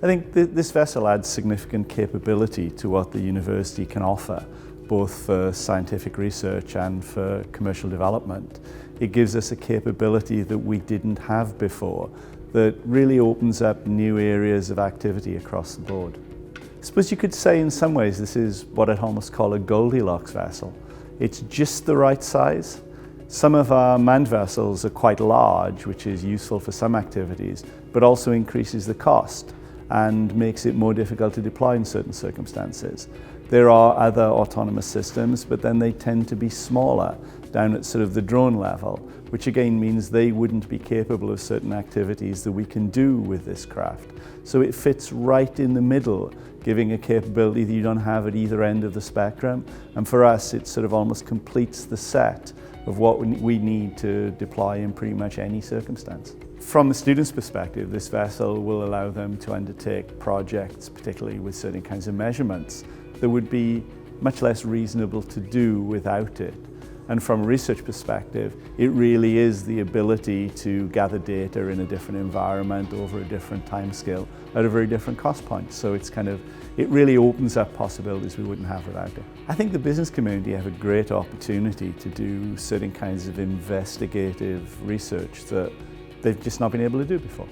I think this vessel adds significant capability to what the university can offer, both for scientific research and for commercial development. It gives us a capability that we didn't have before that really opens up new areas of activity across the board. I suppose you could say in some ways this is what I'd almost call a Goldilocks vessel. It's just the right size. Some of our manned vessels are quite large, which is useful for some activities, but also increases the cost and makes it more difficult to deploy in certain circumstances. There are other autonomous systems, but then they tend to be smaller, down at sort of the drone level, which again means they wouldn't be capable of certain activities that we can do with this craft. So it fits right in the middle, giving a capability that you don't have at either end of the spectrum. And for us, it sort of almost completes the set of what we need to deploy in pretty much any circumstance. From the students' perspective, this vessel will allow them to undertake projects, particularly with certain kinds of measurements, that would be much less reasonable to do without it. And from a research perspective, it really is the ability to gather data in a different environment over a different timescale at a very different cost point. So it really opens up possibilities we wouldn't have without it. I think the business community have a great opportunity to do certain kinds of investigative research that they've just not been able to do before.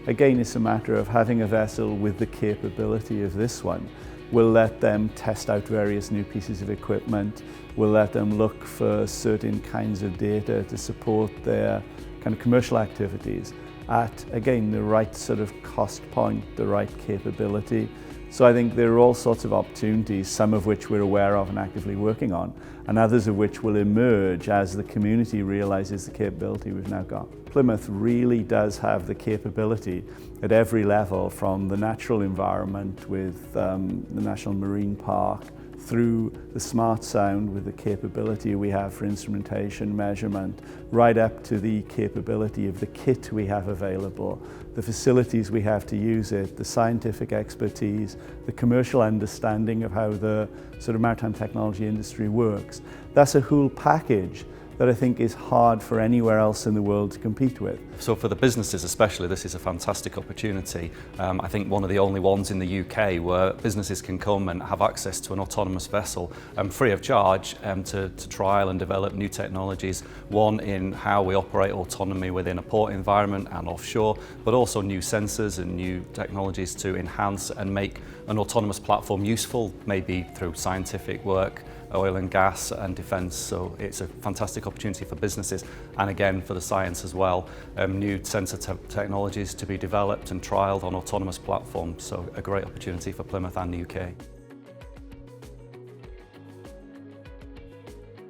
Again, it's a matter of having a vessel with the capability of this one. We'll let them test out various new pieces of equipment. We'll let them look for certain kinds of data to support their kind of commercial activities at, again, the right sort of cost point, the right capability. So I think there are all sorts of opportunities, some of which we're aware of and actively working on, and others of which will emerge as the community realizes the capability we've now got. Plymouth really does have the capability at every level, from the natural environment with the National Marine Park, through the smart sound with the capability we have for instrumentation measurement, right up to the capability of the kit we have available, the facilities we have to use it, the scientific expertise, the commercial understanding of how the sort of maritime technology industry works. That's a whole package that I think is hard for anywhere else in the world to compete with. So for the businesses especially, this is a fantastic opportunity. I think one of the only ones in the UK where businesses can come and have access to an autonomous vessel free of charge to trial and develop new technologies, one in how we operate autonomy within a port environment and offshore, but also new sensors and new technologies to enhance and make an autonomous platform useful, maybe through scientific work, oil and gas and defence. So it's a fantastic opportunity for businesses and again for the science as well. New sensor technologies to be developed and trialled on autonomous platforms. So a great opportunity for Plymouth and the UK.